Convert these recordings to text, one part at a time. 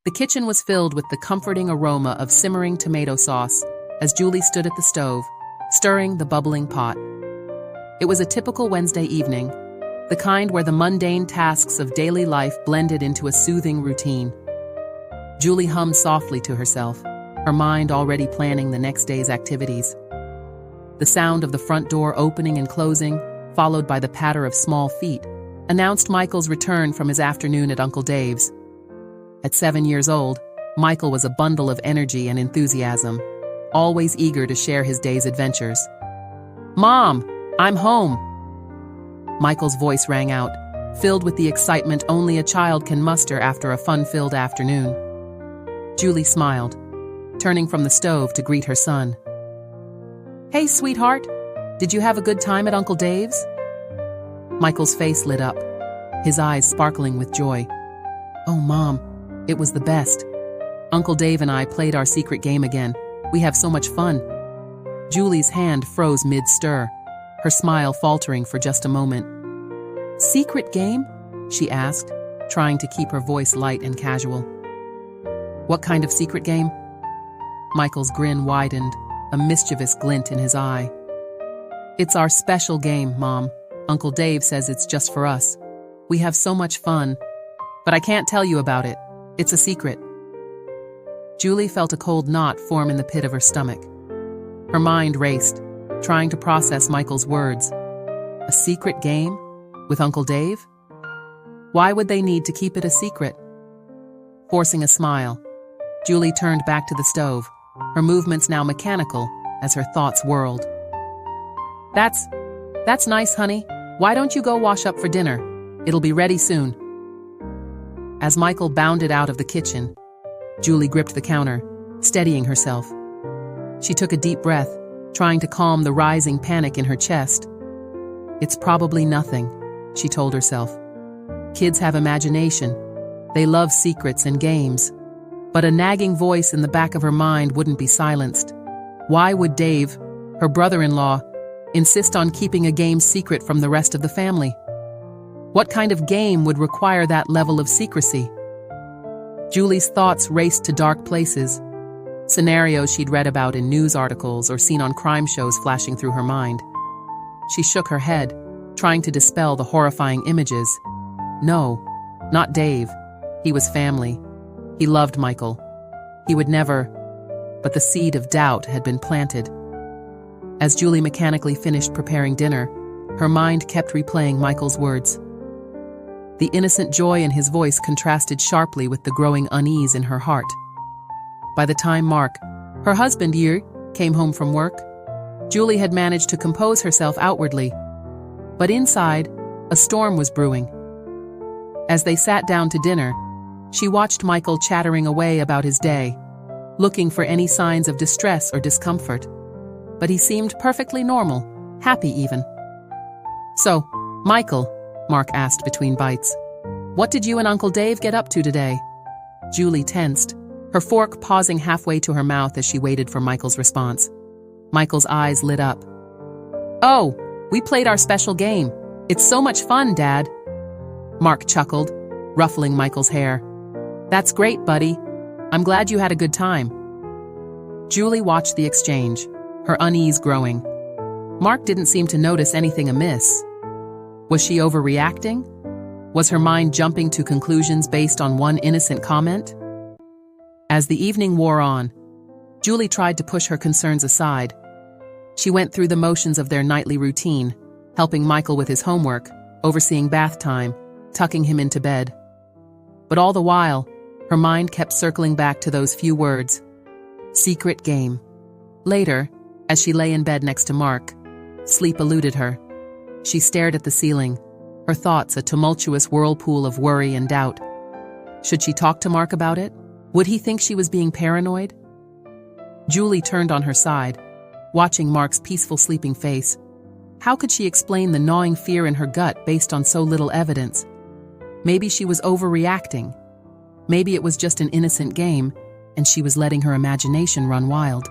The kitchen was filled with the comforting aroma of simmering tomato sauce as Julie stood at the stove, stirring the bubbling pot. It was a typical Wednesday evening, the kind where the mundane tasks of daily life blended into a soothing routine. Julie hummed softly to herself, her mind already planning the next day's activities. The sound of the front door opening and closing, followed by the patter of small feet, announced Michael's return from his afternoon at Uncle Dave's. At 7 years old, Michael was a bundle of energy and enthusiasm, always eager to share his day's adventures. "Mom, I'm home!" Michael's voice rang out, filled with the excitement only a child can muster after a fun-filled afternoon. Julie smiled, turning from the stove to greet her son. "Hey, sweetheart, did you have a good time at Uncle Dave's?" Michael's face lit up, his eyes sparkling with joy. "Oh, Mom, it was the best. Uncle Dave and I played our secret game again. We have so much fun." Julie's hand froze mid-stir, her smile faltering for just a moment. "Secret game?" she asked, trying to keep her voice light and casual. "What kind of secret game?" Michael's grin widened, a mischievous glint in his eye. "It's our special game, Mom. Uncle Dave says it's just for us. We have so much fun, but I can't tell you about it. It's a secret." Julie felt a cold knot form in the pit of her stomach. Her mind raced, trying to process Michael's words. A secret game? With Uncle Dave? Why would they need to keep it a secret? Forcing a smile, Julie turned back to the stove, her movements now mechanical as her thoughts whirled. That's nice, honey. Why don't you go wash up for dinner? It'll be ready soon." As Michael bounded out of the kitchen, Julie gripped the counter, steadying herself. She took a deep breath, trying to calm the rising panic in her chest. "It's probably nothing," she told herself. "Kids have imagination. They love secrets and games." But a nagging voice in the back of her mind wouldn't be silenced. Why would Dave, her brother-in-law, insist on keeping a game secret from the rest of the family? What kind of game would require that level of secrecy? Julie's thoughts raced to dark places, scenarios she'd read about in news articles or seen on crime shows flashing through her mind. She shook her head, trying to dispel the horrifying images. No, not Dave. He was family. He loved Michael. He would never... But the seed of doubt had been planted. As Julie mechanically finished preparing dinner, her mind kept replaying Michael's words. The innocent joy in his voice contrasted sharply with the growing unease in her heart. By the time Mark, her husband, came home from work, Julie had managed to compose herself outwardly. But inside, a storm was brewing. As they sat down to dinner, she watched Michael chattering away about his day, looking for any signs of distress or discomfort. But he seemed perfectly normal, happy even. "So, Michael," Mark asked between bites, "what did you and Uncle Dave get up to today?" Julie tensed, her fork pausing halfway to her mouth as she waited for Michael's response. Michael's eyes lit up. "Oh, we played our special game. It's so much fun, Dad." Mark chuckled, ruffling Michael's hair. "That's great, buddy. I'm glad you had a good time." Julie watched the exchange, her unease growing. Mark didn't seem to notice anything amiss. Was she overreacting? Was her mind jumping to conclusions based on one innocent comment? As the evening wore on, Julie tried to push her concerns aside. She went through the motions of their nightly routine, helping Michael with his homework, overseeing bath time, tucking him into bed. But all the while, her mind kept circling back to those few words. Secret game. Later, as she lay in bed next to Mark, sleep eluded her. She stared at the ceiling, her thoughts a tumultuous whirlpool of worry and doubt. Should she talk to Mark about it? Would he think she was being paranoid? Julie turned on her side, watching Mark's peaceful sleeping face. How could she explain the gnawing fear in her gut based on so little evidence? Maybe she was overreacting. Maybe it was just an innocent game, and she was letting her imagination run wild.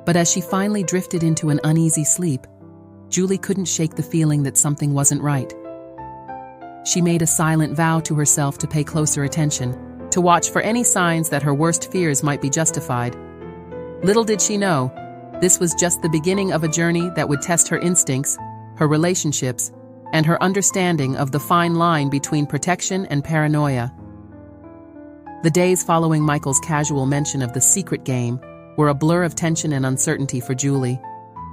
But as she finally drifted into an uneasy sleep, Julie couldn't shake the feeling that something wasn't right. She made a silent vow to herself to pay closer attention, to watch for any signs that her worst fears might be justified. Little did she know, this was just the beginning of a journey that would test her instincts, her relationships, and her understanding of the fine line between protection and paranoia. The days following Michael's casual mention of the secret game were a blur of tension and uncertainty for Julie.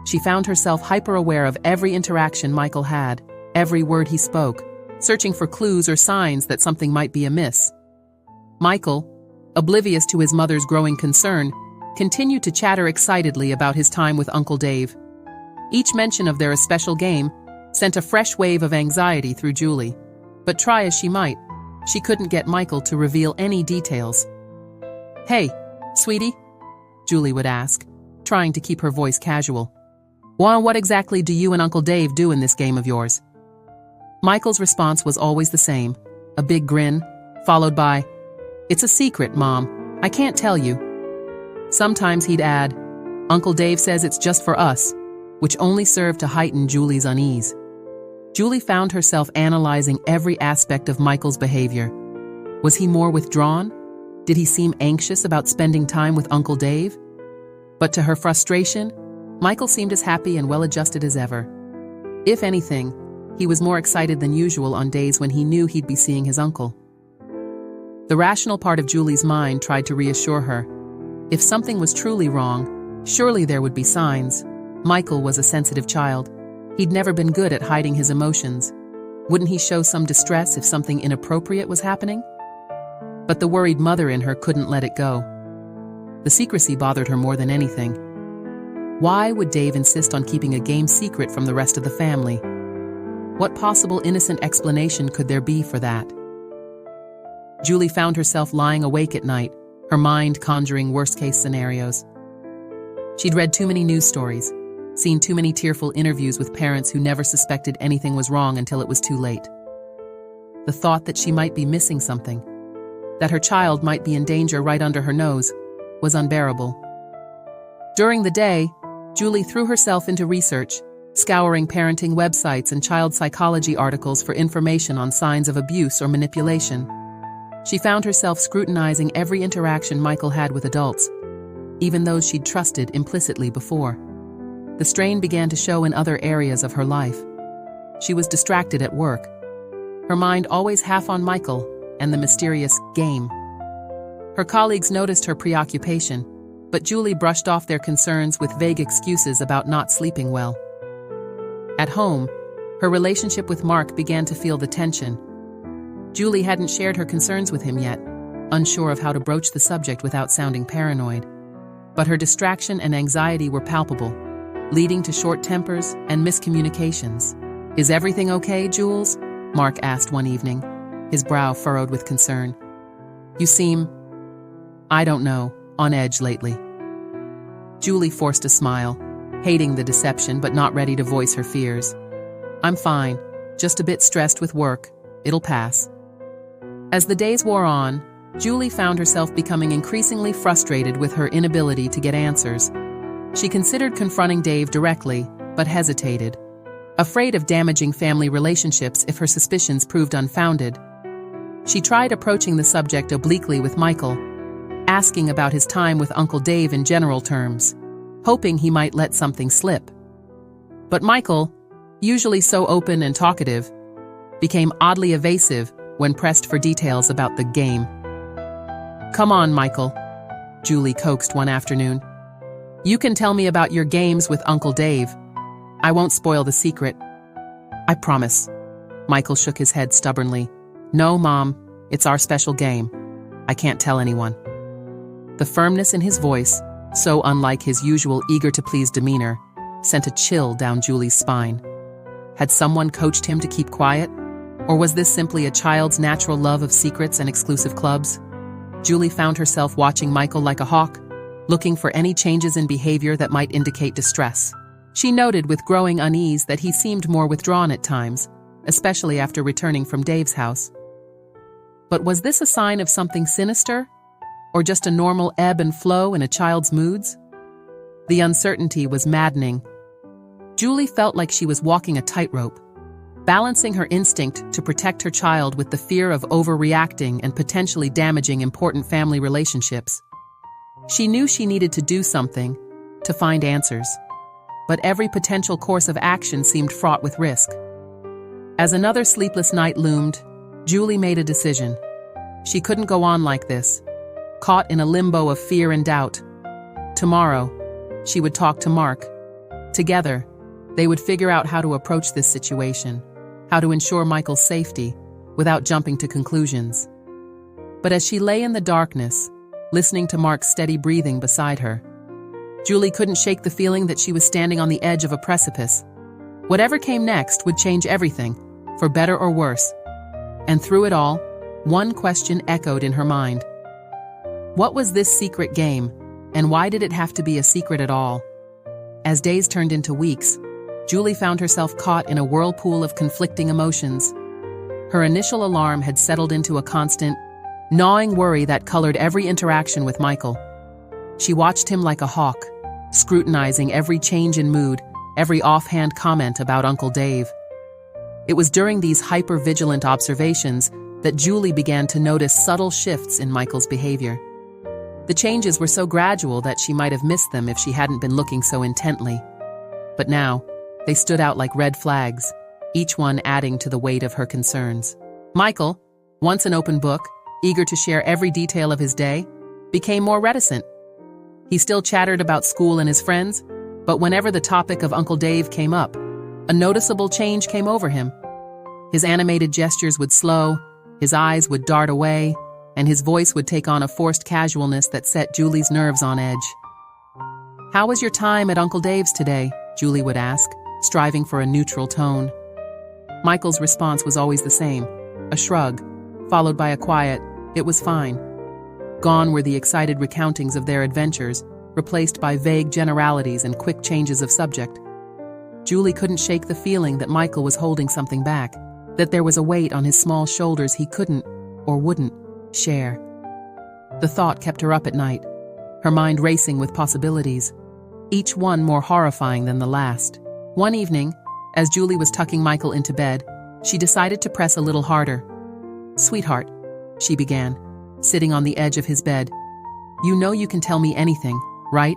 She found herself hyper-aware of every interaction Michael had, every word he spoke, searching for clues or signs that something might be amiss. Michael, oblivious to his mother's growing concern, continued to chatter excitedly about his time with Uncle Dave. Each mention of their special game sent a fresh wave of anxiety through Julie, but try as she might, she couldn't get Michael to reveal any details. "Hey, sweetie?" Julie would ask, trying to keep her voice casual. "Well, what exactly do you and Uncle Dave do in this game of yours?" Michael's response was always the same, a big grin, followed by, "It's a secret, Mom. I can't tell you." Sometimes he'd add, "Uncle Dave says it's just for us," which only served to heighten Julie's unease. Julie found herself analyzing every aspect of Michael's behavior. Was he more withdrawn? Did he seem anxious about spending time with Uncle Dave? But to her frustration, Michael seemed as happy and well-adjusted as ever. If anything, he was more excited than usual on days when he knew he'd be seeing his uncle. The rational part of Julie's mind tried to reassure her. If something was truly wrong, surely there would be signs. Michael was a sensitive child. He'd never been good at hiding his emotions. Wouldn't he show some distress if something inappropriate was happening? But the worried mother in her couldn't let it go. The secrecy bothered her more than anything. Why would Dave insist on keeping a game secret from the rest of the family? What possible innocent explanation could there be for that? Julie found herself lying awake at night, her mind conjuring worst-case scenarios. She'd read too many news stories, seen too many tearful interviews with parents who never suspected anything was wrong until it was too late. The thought that she might be missing something, that her child might be in danger right under her nose, was unbearable. During the day, Julie threw herself into research, scouring parenting websites and child psychology articles for information on signs of abuse or manipulation. She found herself scrutinizing every interaction Michael had with adults, even those she'd trusted implicitly before. The strain began to show in other areas of her life. She was distracted at work, her mind always half on Michael and the mysterious game. Her colleagues noticed her preoccupation, but Julie brushed off their concerns with vague excuses about not sleeping well. At home, her relationship with Mark began to feel the tension. Julie hadn't shared her concerns with him yet, unsure of how to broach the subject without sounding paranoid. But her distraction and anxiety were palpable, leading to short tempers and miscommunications. "Is everything okay, Jules?" Mark asked one evening, his brow furrowed with concern. "You seem, I don't know, on edge lately." Julie forced a smile, hating the deception but not ready to voice her fears. "I'm fine, just a bit stressed with work. It'll pass." As the days wore on, Julie found herself becoming increasingly frustrated with her inability to get answers. She considered confronting Dave directly, but hesitated, afraid of damaging family relationships if her suspicions proved unfounded. She tried approaching the subject obliquely with Michael, asking about his time with Uncle Dave in general terms, hoping he might let something slip. But Michael, usually so open and talkative, became oddly evasive when pressed for details about the game. "Come on, Michael," Julie coaxed one afternoon. "You can tell me about your games with Uncle Dave. I won't spoil the secret. I promise." Michael shook his head stubbornly. "No, Mom, it's our special game. I can't tell anyone." The firmness in his voice, so unlike his usual eager-to-please demeanor, sent a chill down Julie's spine. Had someone coached him to keep quiet? Or was this simply a child's natural love of secrets and exclusive clubs? Julie found herself watching Michael like a hawk, looking for any changes in behavior that might indicate distress. She noted with growing unease that he seemed more withdrawn at times, especially after returning from Dave's house. But was this a sign of something sinister? Or just a normal ebb and flow in a child's moods? The uncertainty was maddening. Julie felt like she was walking a tightrope. balancing her instinct to protect her child with the fear of overreacting and potentially damaging important family relationships. She knew she needed to do something to find answers, but every potential course of action seemed fraught with risk. As another sleepless night loomed, Julie made a decision. She couldn't go on like this, caught in a limbo of fear and doubt. Tomorrow, she would talk to Mark. Together, they would figure out how to approach this situation, how to ensure Michael's safety without jumping to conclusions. But as she lay in the darkness, listening to Mark's steady breathing beside her, Julie couldn't shake the feeling that she was standing on the edge of a precipice. Whatever came next would change everything, for better or worse. And through it all, one question echoed in her mind. What was this secret game, and why did it have to be a secret at all? As days turned into weeks, Julie found herself caught in a whirlpool of conflicting emotions. Her initial alarm had settled into a constant, gnawing worry that colored every interaction with Michael. She watched him like a hawk, scrutinizing every change in mood, every offhand comment about Uncle Dave. It was during these hyper-vigilant observations that Julie began to notice subtle shifts in Michael's behavior. The changes were so gradual that she might have missed them if she hadn't been looking so intently. But now, they stood out like red flags, each one adding to the weight of her concerns. Michael, once an open book, eager to share every detail of his day, became more reticent. He still chattered about school and his friends, but whenever the topic of Uncle Dave came up, a noticeable change came over him. His animated gestures would slow, his eyes would dart away, and his voice would take on a forced casualness that set Julie's nerves on edge. "How was your time at Uncle Dave's today?" Julie would ask, striving for a neutral tone. Michael's response was always the same, a shrug, followed by a quiet, "It was fine." Gone were the excited recountings of their adventures, replaced by vague generalities and quick changes of subject. Julie couldn't shake the feeling that Michael was holding something back, that there was a weight on his small shoulders he couldn't, or wouldn't, share. The thought kept her up at night, her mind racing with possibilities, each one more horrifying than the last. One evening, as Julie was tucking Michael into bed, she decided to press a little harder. "Sweetheart," she began, sitting on the edge of his bed, "you know you can tell me anything, right?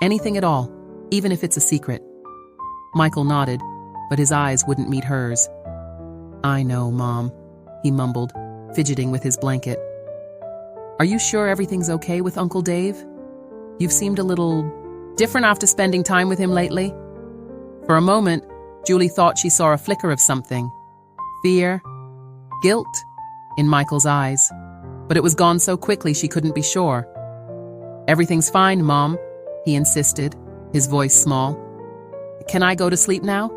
Anything at all, even if it's a secret." Michael nodded, but his eyes wouldn't meet hers. "I know, Mom," he mumbled, fidgeting with his blanket. "Are you sure everything's okay with Uncle Dave? You've seemed a little different after spending time with him lately." For a moment, Julie thought she saw a flicker of something. Fear, guilt, in Michael's eyes. But it was gone so quickly she couldn't be sure. "Everything's fine, Mom," he insisted, his voice small. "Can I go to sleep now?"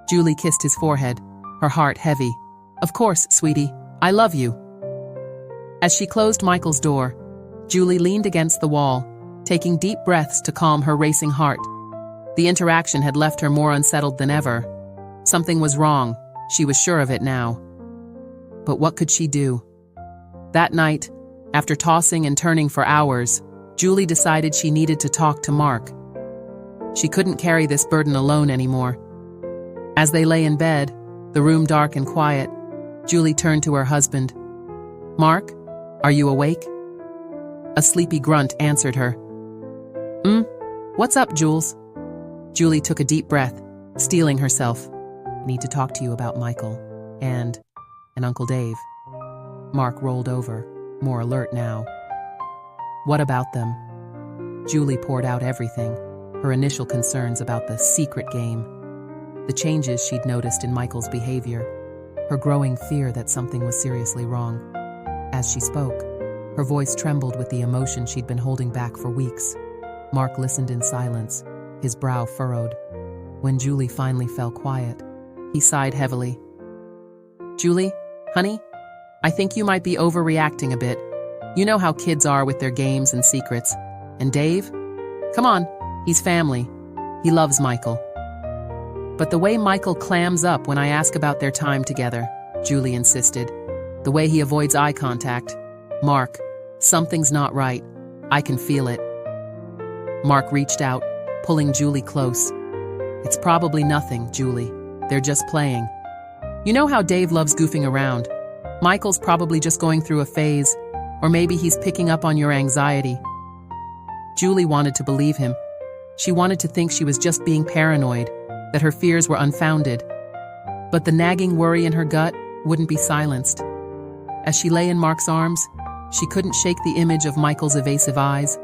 Julie kissed his forehead, her heart heavy. "Of course, sweetie. I love you." As she closed Michael's door, Julie leaned against the wall, taking deep breaths to calm her racing heart. The interaction had left her more unsettled than ever. Something was wrong, she was sure of it now. But what could she do? That night, after tossing and turning for hours, Julie decided she needed to talk to Mark. She couldn't carry this burden alone anymore. As they lay in bed, the room dark and quiet, Julie turned to her husband. "Mark, are you awake?" A sleepy grunt answered her. What's up, Jules?" Julie took a deep breath, steeling herself. "I need to talk to you about Michael and Uncle Dave." Mark rolled over, more alert now. "What about them?" Julie poured out everything, her initial concerns about the secret game, the changes she'd noticed in Michael's behavior, her growing fear that something was seriously wrong. As she spoke, her voice trembled with the emotion she'd been holding back for weeks. Mark listened in silence, his brow furrowed. When Julie finally fell quiet, he sighed heavily. "Julie, honey, I think you might be overreacting a bit. You know how kids are with their games and secrets. And Dave? Come on, he's family. He loves Michael." "But the way Michael clams up when I ask about their time together," Julie insisted. "The way he avoids eye contact. Mark, something's not right. I can feel it." Mark reached out, pulling Julie close. "It's probably nothing, Julie. They're just playing. You know how Dave loves goofing around. Michael's probably just going through a phase, or maybe he's picking up on your anxiety. Julie wanted to believe him. She wanted to think she was just being paranoid, that her fears were unfounded. But the nagging worry in her gut wouldn't be silenced. As she lay in Mark's arms, she couldn't shake the image of Michael's evasive eyes,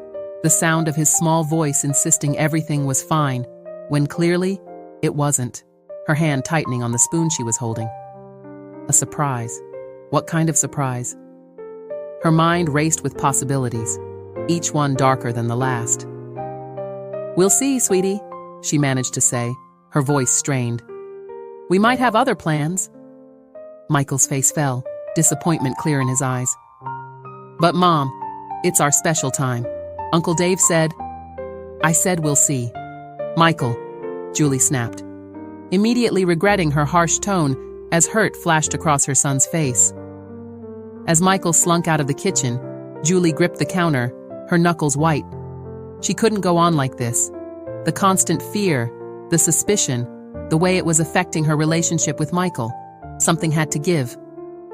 the sound of his small voice insisting everything was fine, when clearly it wasn't, her hand tightening on the spoon she was holding. A surprise. What kind of surprise? Her mind raced with possibilities, each one darker than the last. "We'll see, sweetie," she managed to say, her voice strained. "We might have other plans." Michael's face fell, disappointment clear in his eyes. "But Mom, it's our special time. Uncle Dave said—" "I said we'll see." "Michael," Julie snapped, immediately regretting her harsh tone as hurt flashed across her son's face. As Michael slunk out of the kitchen, Julie gripped the counter, her knuckles white. She couldn't go on like this. The constant fear, the suspicion, the way it was affecting her relationship with Michael. Something had to give.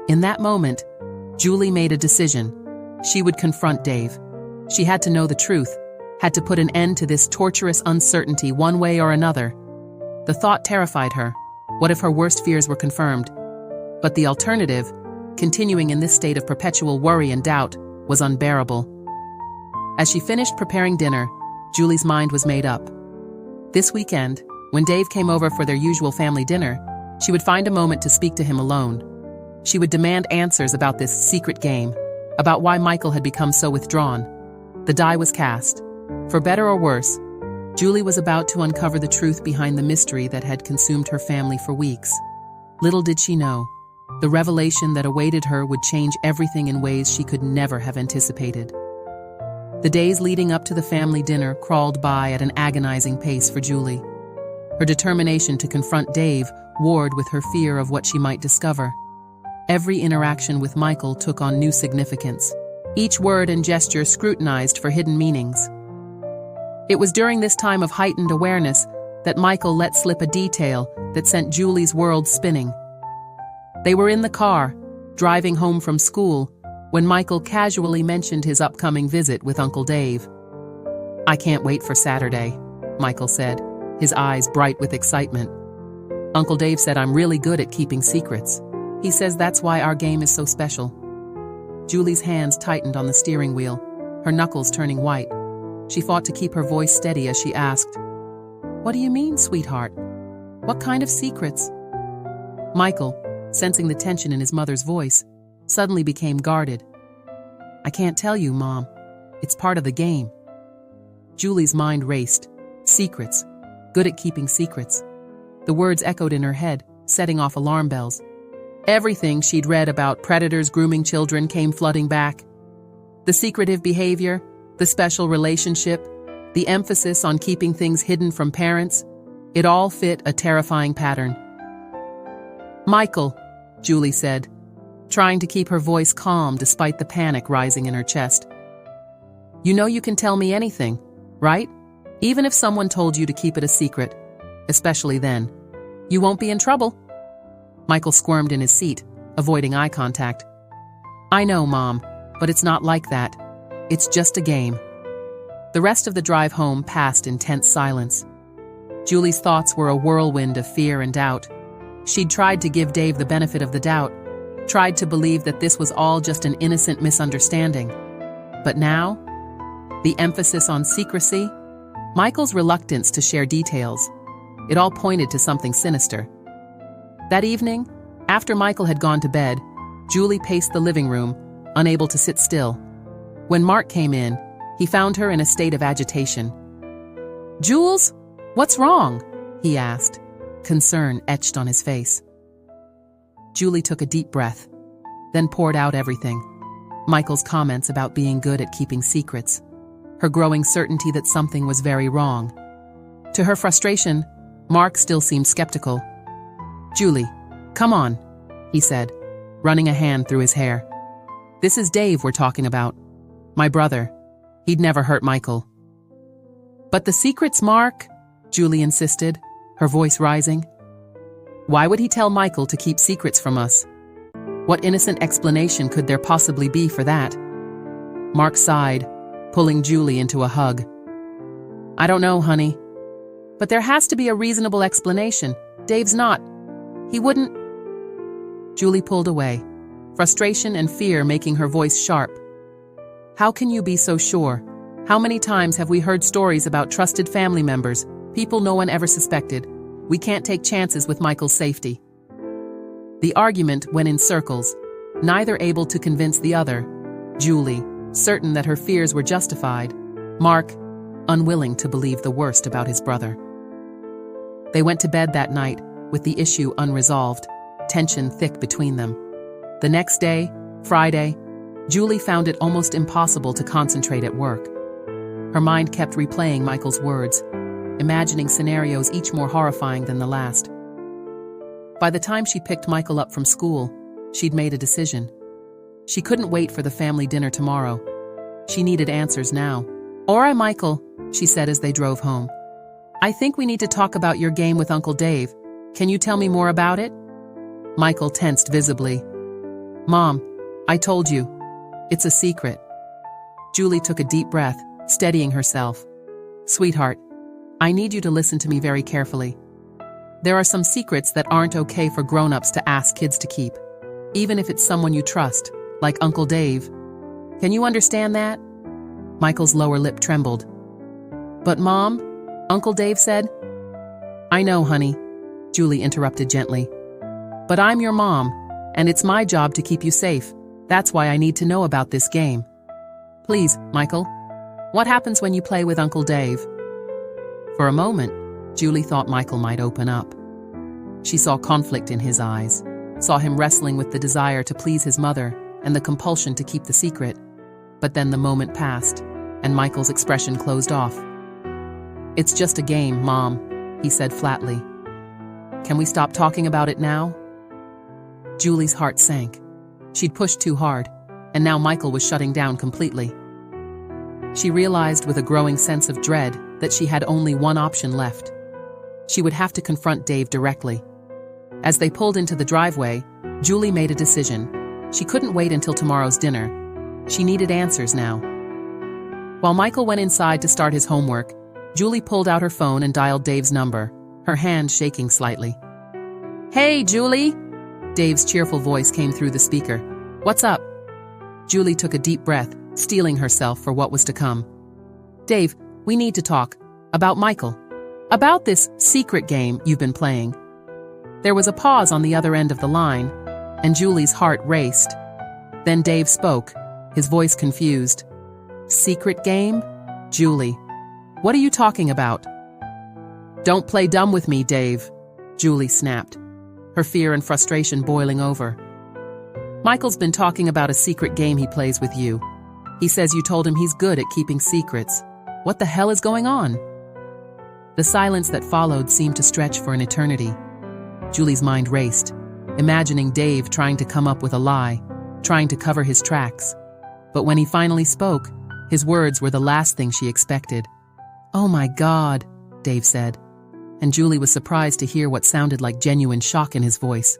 In that moment, Julie made a decision. She would confront Dave. She had to know the truth, had to put an end to this torturous uncertainty one way or another. The thought terrified her. What if her worst fears were confirmed? But the alternative, continuing in this state of perpetual worry and doubt, was unbearable. As she finished preparing dinner, Julie's mind was made up. This weekend, when Dave came over for their usual family dinner, she would find a moment to speak to him alone. She would demand answers about this secret game, about why Michael had become so withdrawn. The die was cast. For better or worse, Julie was about to uncover the truth behind the mystery that had consumed her family for weeks. Little did she know, the revelation that awaited her would change everything in ways she could never have anticipated. The days leading up to the family dinner crawled by at an agonizing pace for Julie. Her determination to confront Dave warred with her fear of what she might discover. Every interaction with Michael took on new significance, each word and gesture scrutinized for hidden meanings. It was during this time of heightened awareness that Michael let slip a detail that sent Julie's world spinning. They were in the car, driving home from school, when Michael casually mentioned his upcoming visit with Uncle Dave. "I can't wait for Saturday," Michael said, his eyes bright with excitement. "Uncle Dave said I'm really good at keeping secrets. He says that's why our game is so special." Julie's hands tightened on the steering wheel, her knuckles turning white. She fought to keep her voice steady as she asked, "What do you mean, sweetheart? What kind of secrets?" Michael, sensing the tension in his mother's voice, suddenly became guarded. "I can't tell you, Mom. It's part of the game." Julie's mind raced. Secrets. Good at keeping secrets. The words echoed in her head, setting off alarm bells. Everything she'd read about predators grooming children came flooding back. The secretive behavior, the special relationship, the emphasis on keeping things hidden from parents, it all fit a terrifying pattern. "Michael," Julie said, trying to keep her voice calm despite the panic rising in her chest. "You know you can tell me anything, right? Even if someone told you to keep it a secret, especially then. You won't be in trouble." Michael squirmed in his seat, avoiding eye contact. "I know, Mom, but it's not like that. It's just a game." The rest of the drive home passed in tense silence. Julie's thoughts were a whirlwind of fear and doubt. She'd tried to give Dave the benefit of the doubt, tried to believe that this was all just an innocent misunderstanding. But now, the emphasis on secrecy, Michael's reluctance to share details, it all pointed to something sinister. That evening, after Michael had gone to bed, Julie paced the living room, unable to sit still. When Mark came in, he found her in a state of agitation. "Jules, what's wrong?" he asked, concern etched on his face. Julie took a deep breath, then poured out everything. Michael's comments about being good at keeping secrets, her growing certainty that something was very wrong. To her frustration, Mark still seemed skeptical. "Julie, come on," he said, running a hand through his hair. "This is Dave we're talking about. My brother. He'd never hurt Michael." "But the secrets, Mark," Julie insisted, her voice rising. Why would he tell Michael to keep secrets from us? What innocent explanation could there possibly be for that? Mark sighed, pulling Julie into a hug. I don't know, honey. But there has to be a reasonable explanation. Dave's not. He wouldn't. Julie pulled away, frustration and fear making her voice sharp. How can you be so sure? How many times have we heard stories about trusted family members, people no one ever suspected? We can't take chances with Michael's safety. The argument went in circles, neither able to convince the other. Julie, certain that her fears were justified. Mark, unwilling to believe the worst about his brother. They went to bed that night, with the issue unresolved, tension thick between them. The next day, Friday, Julie found it almost impossible to concentrate at work. Her mind kept replaying Michael's words, imagining scenarios each more horrifying than the last. By the time she picked Michael up from school, she'd made a decision. She couldn't wait for the family dinner tomorrow. She needed answers now. All right, Michael, she said as they drove home. I think we need to talk about your game with Uncle Dave. Can you tell me more about it? Michael tensed visibly. Mom, I told you. It's a secret. Julie took a deep breath, steadying herself. Sweetheart, I need you to listen to me very carefully. There are some secrets that aren't okay for grown-ups to ask kids to keep, even if it's someone you trust, like Uncle Dave. Can you understand that? Michael's lower lip trembled. But Mom, Uncle Dave said. I know, honey, Julie interrupted gently. But I'm your mom, and it's my job to keep you safe. That's why I need to know about this game. Please, Michael, what happens when you play with Uncle Dave? For a moment, Julie thought Michael might open up. She saw conflict in his eyes, saw him wrestling with the desire to please his mother and the compulsion to keep the secret. But then the moment passed, and Michael's expression closed off. It's just a game, Mom, he said flatly. Can we stop talking about it now? Julie's heart sank. She'd pushed too hard, and now Michael was shutting down completely. She realized with a growing sense of dread that she had only one option left. She would have to confront Dave directly. As they pulled into the driveway, Julie made a decision. She couldn't wait until tomorrow's dinner. She needed answers now. While Michael went inside to start his homework, Julie pulled out her phone and dialed Dave's number, her hand shaking slightly. Hey, Julie! Dave's cheerful voice came through the speaker. What's up? Julie took a deep breath, steeling herself for what was to come. Dave, we need to talk. About Michael. About this secret game you've been playing. There was a pause on the other end of the line, and Julie's heart raced. Then Dave spoke, his voice confused. Secret game? Julie, what are you talking about? Don't play dumb with me, Dave, Julie snapped, her fear and frustration boiling over. Michael's been talking about a secret game he plays with you. He says you told him he's good at keeping secrets. What the hell is going on? The silence that followed seemed to stretch for an eternity. Julie's mind raced, imagining Dave trying to come up with a lie, trying to cover his tracks. But when he finally spoke, his words were the last thing she expected. Oh my God, Dave said, and Julie was surprised to hear what sounded like genuine shock in his voice.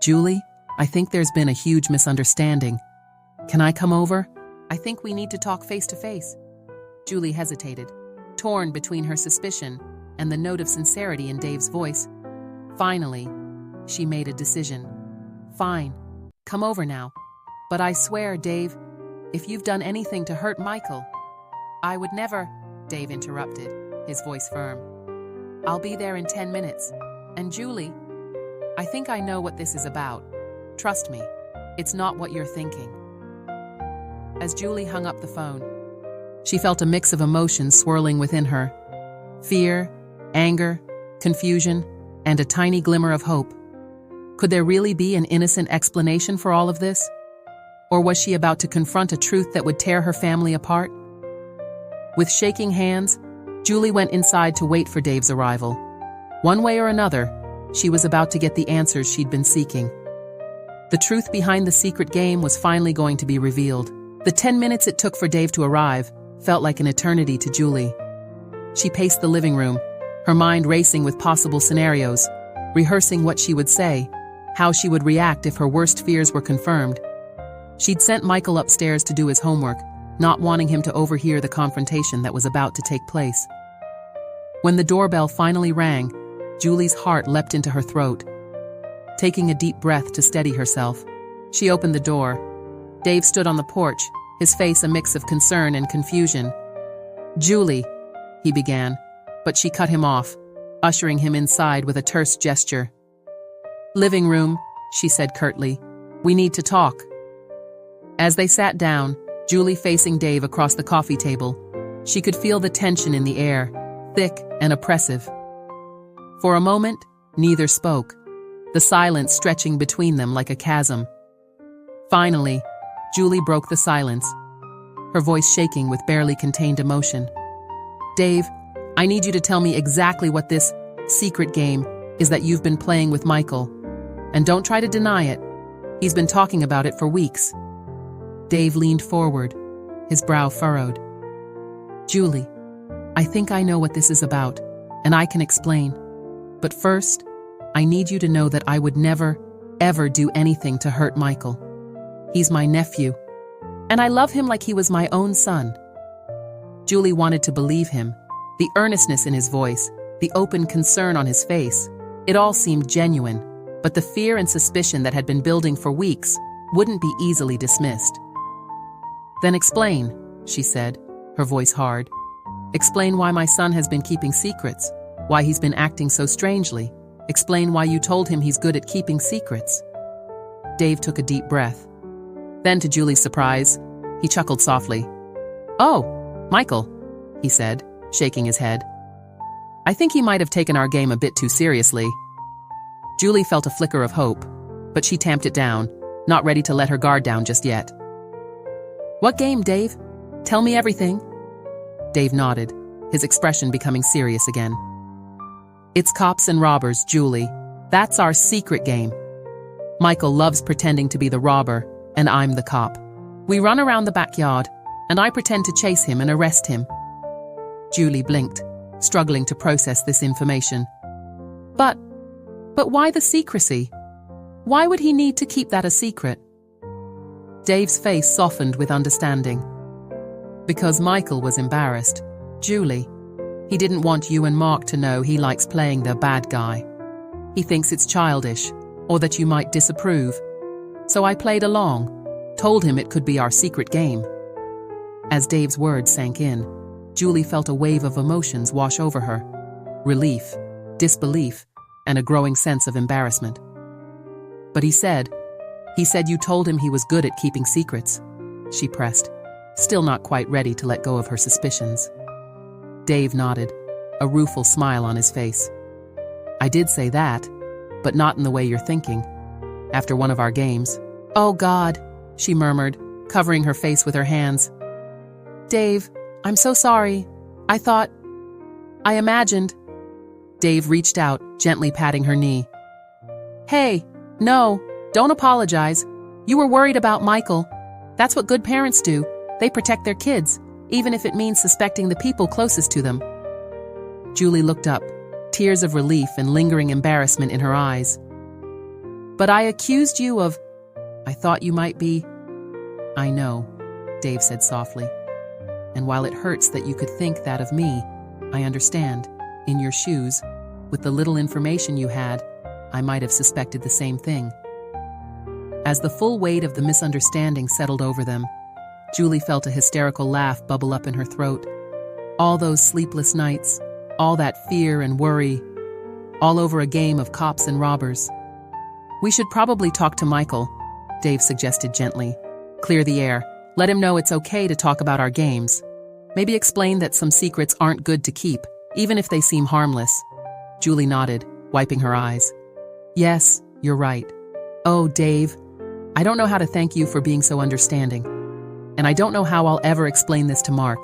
Julie, I think there's been a huge misunderstanding. Can I come over? I think we need to talk face to face. Julie hesitated, torn between her suspicion and the note of sincerity in Dave's voice. Finally, she made a decision. Fine, come over now. But I swear, Dave, if you've done anything to hurt Michael, I would never, Dave interrupted, his voice firm. I'll be there in 10 minutes. And Julie, I think I know what this is about. Trust me, it's not what you're thinking. As Julie hung up the phone, she felt a mix of emotions swirling within her. Fear, anger, confusion, and a tiny glimmer of hope. Could there really be an innocent explanation for all of this? Or was she about to confront a truth that would tear her family apart? With shaking hands, Julie went inside to wait for Dave's arrival. One way or another, she was about to get the answers she'd been seeking. The truth behind the secret game was finally going to be revealed. The 10 minutes it took for Dave to arrive felt like an eternity to Julie. She paced the living room, her mind racing with possible scenarios. rehearsing what she would say, how she would react if her worst fears were confirmed. She'd sent Michael upstairs to do his homework, not wanting him to overhear the confrontation that was about to take place. When the doorbell finally rang, Julie's heart leapt into her throat. Taking a deep breath to steady herself, she opened the door. Dave stood on the porch, his face a mix of concern and confusion. "Julie," he began, but she cut him off, ushering him inside with a terse gesture. "Living room," she said curtly. "We need to talk." As they sat down, Julie facing Dave across the coffee table, she could feel the tension in the air, thick and oppressive. For a moment, neither spoke, the silence stretching between them like a chasm. Finally, Julie broke the silence, her voice shaking with barely contained emotion. "Dave, I need you to tell me exactly what this secret game is that you've been playing with Michael. And don't try to deny it. He's been talking about it for weeks." Dave leaned forward, his brow furrowed. "Julie, I think I know what this is about, and I can explain. But first, I need you to know that I would never, ever do anything to hurt Michael. He's my nephew, and I love him like he was my own son." Julie wanted to believe him, the earnestness in his voice, the open concern on his face. It all seemed genuine, but the fear and suspicion that had been building for weeks wouldn't be easily dismissed. "Then explain," she said, her voice hard. "Explain why my son has been keeping secrets, why he's been acting so strangely. Explain why you told him he's good at keeping secrets." Dave took a deep breath. Then, to Julie's surprise, he chuckled softly. "Oh, Michael," he said, shaking his head. "I think he might have taken our game a bit too seriously." Julie felt a flicker of hope, but she tamped it down, not ready to let her guard down just yet. "What game, Dave? Tell me everything." Dave nodded, his expression becoming serious again. "It's cops and robbers, Julie. That's our secret game. Michael loves pretending to be the robber, and I'm the cop. We run around the backyard, and I pretend to chase him and arrest him." Julie blinked, struggling to process this information. But why the secrecy? Why would he need to keep that a secret?" Dave's face softened with understanding. "Because Michael was embarrassed, Julie. He didn't want you and Mark to know he likes playing the bad guy. He thinks it's childish, or that you might disapprove. So I played along, told him it could be our secret game." As Dave's words sank in, Julie felt a wave of emotions wash over her. Relief, disbelief, and a growing sense of embarrassment. "But he said you told him he was good at keeping secrets," she pressed, still not quite ready to let go of her suspicions. Dave nodded, a rueful smile on his face. "I did say that, but not in the way you're thinking. After one of our games." "Oh God," she murmured, covering her face with her hands. "Dave, I'm so sorry. I imagined." Dave reached out, gently patting her knee. "Hey, no, don't apologize. You were worried about Michael. That's what good parents do. They protect their kids, even if it means suspecting the people closest to them." Julie looked up, tears of relief and lingering embarrassment in her eyes. "But I accused you of... I thought you might be..." "I know," Dave said softly. "And while it hurts that you could think that of me, I understand. In your shoes, with the little information you had, I might have suspected the same thing." As the full weight of the misunderstanding settled over them, Julie felt a hysterical laugh bubble up in her throat. All those sleepless nights, all that fear and worry, all over a game of cops and robbers. "We should probably talk to Michael," Dave suggested gently. "Clear the air. Let him know it's okay to talk about our games. Maybe explain that some secrets aren't good to keep, even if they seem harmless." Julie nodded, wiping her eyes. "Yes, you're right. Oh, Dave, I don't know how to thank you for being so understanding. And I don't know how I'll ever explain this to Mark."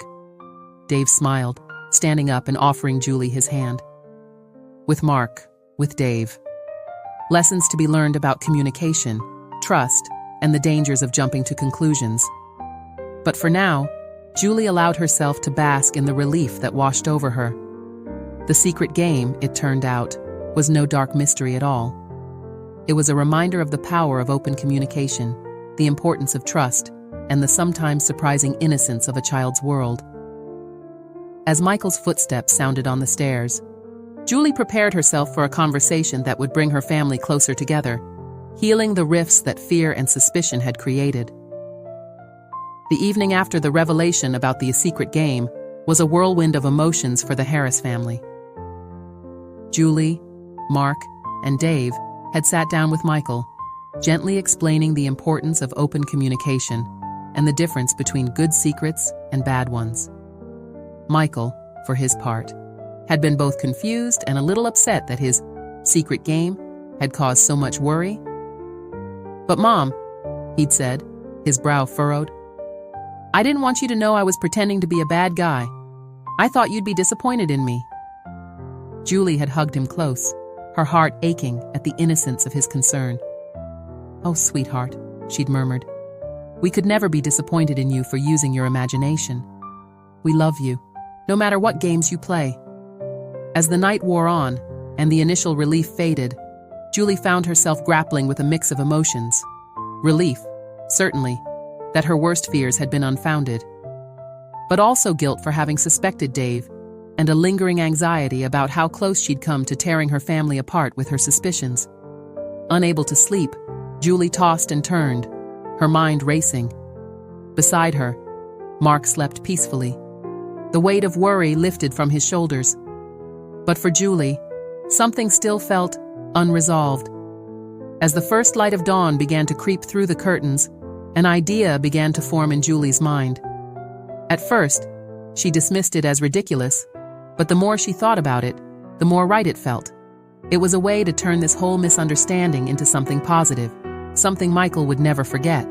Dave smiled, standing up and offering Julie his hand. "With Mark, with Dave. Lessons to be learned about communication, trust, and the dangers of jumping to conclusions." But for now, Julie allowed herself to bask in the relief that washed over her. The secret game, it turned out, was no dark mystery at all. It was a reminder of the power of open communication, the importance of trust, and the sometimes surprising innocence of a child's world. As Michael's footsteps sounded on the stairs, Julie prepared herself for a conversation that would bring her family closer together, healing the rifts that fear and suspicion had created. The evening after the revelation about the secret game was a whirlwind of emotions for the Harris family. Julie, Mark, and Dave had sat down with Michael, gently explaining the importance of open communication and the difference between good secrets and bad ones. Michael, for his part, had been both confused and a little upset that his secret game had caused so much worry. "But Mom," he'd said, his brow furrowed, "I didn't want you to know I was pretending to be a bad guy. I thought you'd be disappointed in me." Julie had hugged him close, her heart aching at the innocence of his concern. "Oh, sweetheart," she'd murmured, "we could never be disappointed in you for using your imagination. We love you, no matter what games you play." As the night wore on, and the initial relief faded, Julie found herself grappling with a mix of emotions. Relief, certainly, that her worst fears had been unfounded, but also guilt for having suspected Dave, and a lingering anxiety about how close she'd come to tearing her family apart with her suspicions. Unable to sleep, Julie tossed and turned, her mind racing. Beside her, Mark slept peacefully. The weight of worry lifted from his shoulders. But for Julie, something still felt unresolved. As the first light of dawn began to creep through the curtains, an idea began to form in Julie's mind. At first, she dismissed it as ridiculous, but the more she thought about it, the more right it felt. It was a way to turn this whole misunderstanding into something positive, something Michael would never forget.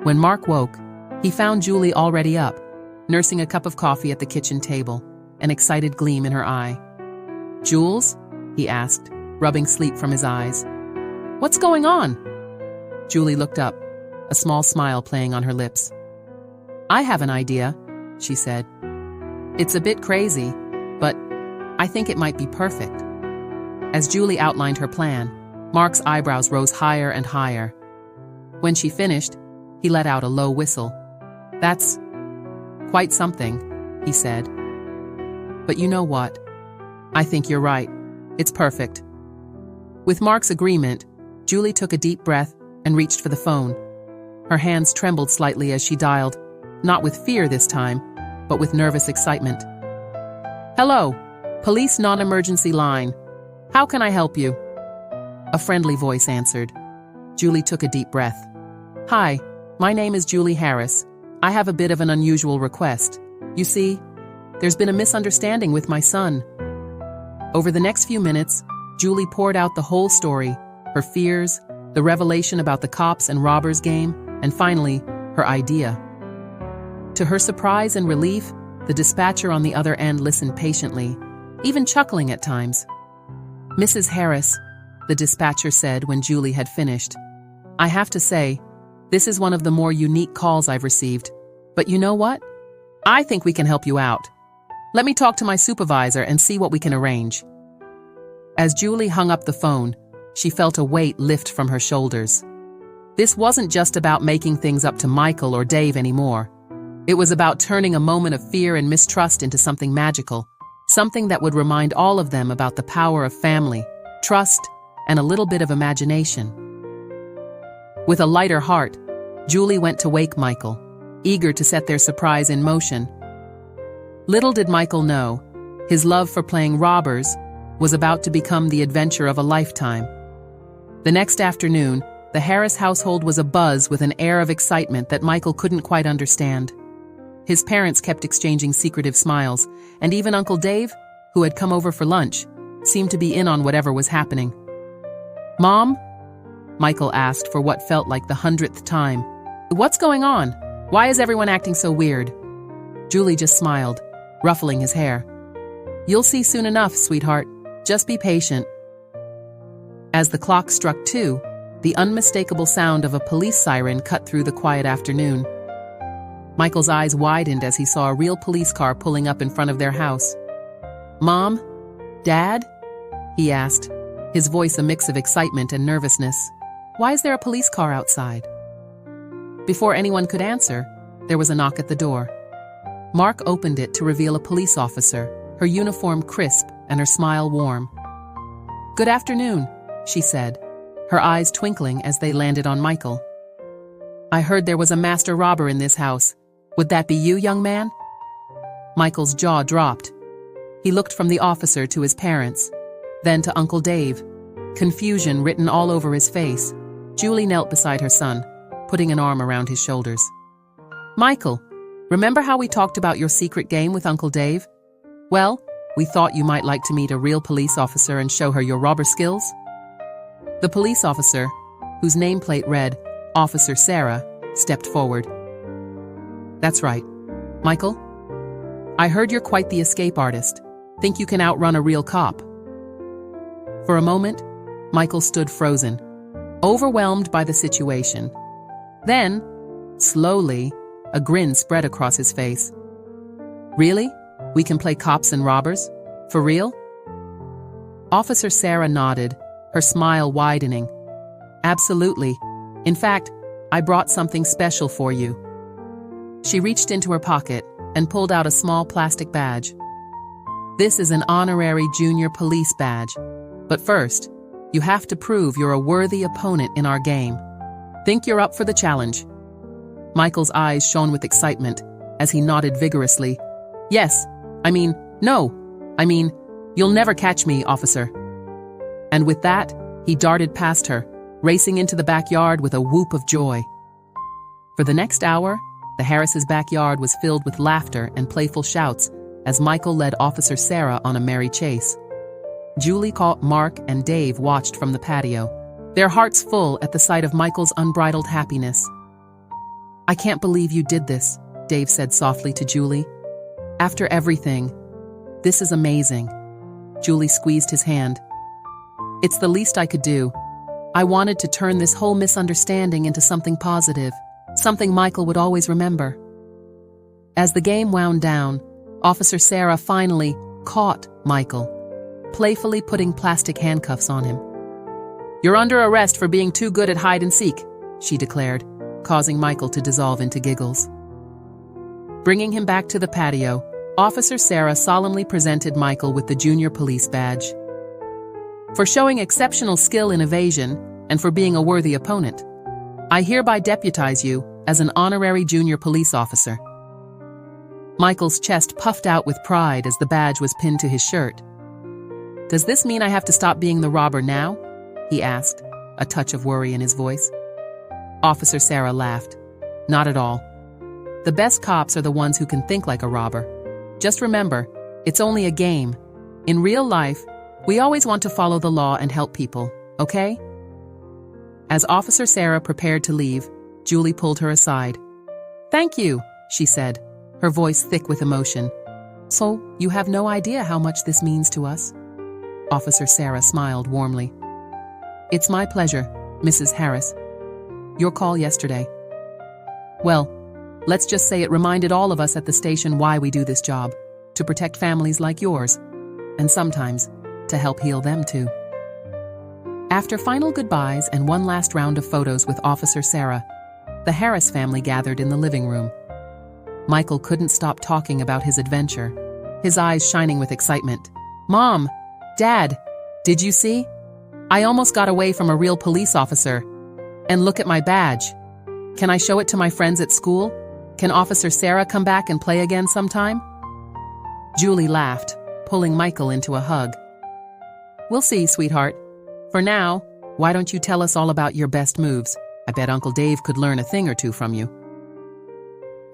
When Mark woke, he found Julie already up, nursing a cup of coffee at the kitchen table, an excited gleam in her eye. "Jules?" he asked, rubbing sleep from his eyes. "What's going on?" Julie looked up, a small smile playing on her lips. "I have an idea," she said. "It's a bit crazy, but I think it might be perfect." As Julie outlined her plan, Mark's eyebrows rose higher and higher. When she finished, he let out a low whistle. "That's quite something," he said. "But you know what? I think you're right. It's perfect." With Mark's agreement, Julie took a deep breath and reached for the phone. Her hands trembled slightly as she dialed, not with fear this time, but with nervous excitement. "Hello, police non-emergency line. How can I help you?" A friendly voice answered. Julie took a deep breath. "Hi, my name is Julie Harris. I have a bit of an unusual request. You see, there's been a misunderstanding with my son." Over the next few minutes, Julie poured out the whole story, her fears, the revelation about the cops and robbers game, and finally, her idea. To her surprise and relief, the dispatcher on the other end listened patiently, even chuckling at times. "Mrs. Harris," the dispatcher said when Julie had finished, "I have to say, this is one of the more unique calls I've received. But you know what? I think we can help you out. Let me talk to my supervisor and see what we can arrange." As Julie hung up the phone, she felt a weight lift from her shoulders. This wasn't just about making things up to Michael or Dave anymore. It was about turning a moment of fear and mistrust into something magical, something that would remind all of them about the power of family, trust, and a little bit of imagination. With a lighter heart, Julie went to wake Michael, eager to set their surprise in motion. Little did Michael know, his love for playing robbers was about to become the adventure of a lifetime. The next afternoon, the Harris household was abuzz with an air of excitement that Michael couldn't quite understand. His parents kept exchanging secretive smiles, and even Uncle Dave, who had come over for lunch, seemed to be in on whatever was happening. "Mom?" Michael asked for what felt like the 100th time. "What's going on? Why is everyone acting so weird?" Julie just smiled, ruffling his hair. "You'll see soon enough, sweetheart. Just be patient." As the clock struck 2, the unmistakable sound of a police siren cut through the quiet afternoon. Michael's eyes widened as he saw a real police car pulling up in front of their house. "Mom? Dad?" he asked, his voice a mix of excitement and nervousness. Why is there a police car outside? Before anyone could answer, there was a knock at the door. Mark opened it to reveal a police officer, her uniform crisp and her smile warm. "Good afternoon," she said, her eyes twinkling as they landed on Michael. "I heard there was a master robber in this house. Would that be you, young man?" Michael's jaw dropped. He looked from the officer to his parents, then to Uncle Dave, confusion written all over his face. Julie knelt beside her son, putting an arm around his shoulders. "Michael, remember how we talked about your secret game with Uncle Dave? Well, we thought you might like to meet a real police officer and show her your robber skills." The police officer, whose nameplate read Officer Sarah, stepped forward. "That's right. Michael, I heard you're quite the escape artist. Think you can outrun a real cop?" For a moment, Michael stood frozen, overwhelmed by the situation. Then, slowly, a grin spread across his face. "Really? We can play cops and robbers? For real?" Officer Sarah nodded, her smile widening. "Absolutely. In fact, I brought something special for you." She reached into her pocket and pulled out a small plastic badge. "This is an honorary junior police badge. But first, you have to prove you're a worthy opponent in our game. Think you're up for the challenge?" Michael's eyes shone with excitement as he nodded vigorously. No, you'll never catch me, officer." And with that, he darted past her, racing into the backyard with a whoop of joy. For the next hour, the Harris' backyard was filled with laughter and playful shouts as Michael led Officer Sarah on a merry chase. Julie, Mark, and Dave watched from the patio, their hearts full at the sight of Michael's unbridled happiness. "I can't believe you did this," Dave said softly to Julie. "After everything, this is amazing." Julie squeezed his hand. "It's the least I could do. I wanted to turn this whole misunderstanding into something positive, something Michael would always remember." As the game wound down, Officer Sarah finally caught Michael, playfully putting plastic handcuffs on him. "You're under arrest for being too good at hide and seek," she declared, causing Michael to dissolve into giggles. Bringing him back to the patio, Officer Sarah solemnly presented Michael with the junior police badge. "For showing exceptional skill in evasion and for being a worthy opponent, I hereby deputize you as an honorary junior police officer." Michael's chest puffed out with pride as the badge was pinned to his shirt. "Does this mean I have to stop being the robber now?" he asked, a touch of worry in his voice. Officer Sarah laughed. "Not at all. The best cops are the ones who can think like a robber. Just remember, it's only a game. In real life, we always want to follow the law and help people, okay?" As Officer Sarah prepared to leave, Julie pulled her aside. "Thank you," she said, her voice thick with emotion. "So, you have no idea how much this means to us?" Officer Sarah smiled warmly. "It's my pleasure, Mrs. Harris. Your call yesterday. Well, let's just say it reminded all of us at the station why we do this job, to protect families like yours, and sometimes to help heal them too." After final goodbyes and one last round of photos with Officer Sarah, the Harris family gathered in the living room. Michael couldn't stop talking about his adventure, his eyes shining with excitement. "Mom, Dad, did you see? I almost got away from a real police officer. And look at my badge. Can I show it to my friends at school? Can Officer Sarah come back and play again sometime?" Julie laughed, pulling Michael into a hug. "We'll see, sweetheart. For now, why don't you tell us all about your best moves? I bet Uncle Dave could learn a thing or two from you."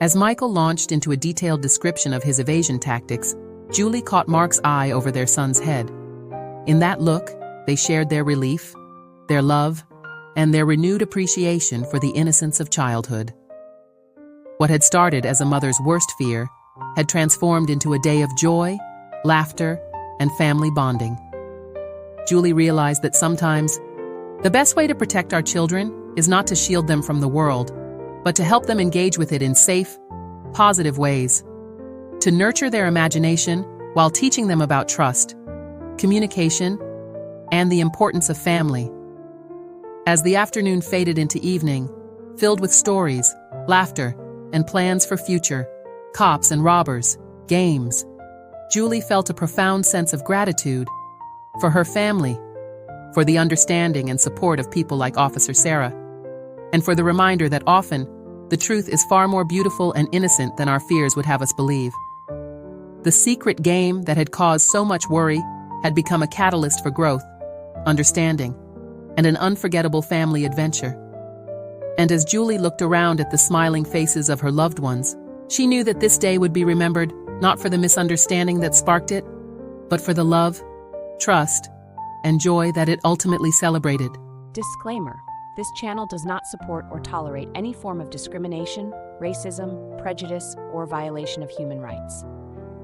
As Michael launched into a detailed description of his evasion tactics, Julie caught Mark's eye over their son's head. In that look, they shared their relief, their love, and their renewed appreciation for the innocence of childhood. What had started as a mother's worst fear had transformed into a day of joy, laughter, and family bonding. Julie realized that sometimes the best way to protect our children is not to shield them from the world, but to help them engage with it in safe, positive ways. To nurture their imagination while teaching them about trust, communication, and the importance of family. As the afternoon faded into evening, filled with stories, laughter, and plans for future, cops and robbers, games, Julie felt a profound sense of gratitude for her family, for the understanding and support of people like Officer Sarah, and for the reminder that often the truth is far more beautiful and innocent than our fears would have us believe. The secret game that had caused so much worry had become a catalyst for growth, understanding, and an unforgettable family adventure. And as Julie looked around at the smiling faces of her loved ones, she knew that this day would be remembered not for the misunderstanding that sparked it, but for the love, trust, and joy that it ultimately celebrated. Disclaimer: this channel does not support or tolerate any form of discrimination, racism, prejudice, or violation of human rights.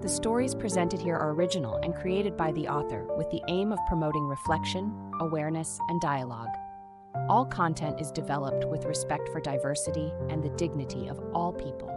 The stories presented here are original and created by the author with the aim of promoting reflection, awareness, and dialogue. All content is developed with respect for diversity and the dignity of all people.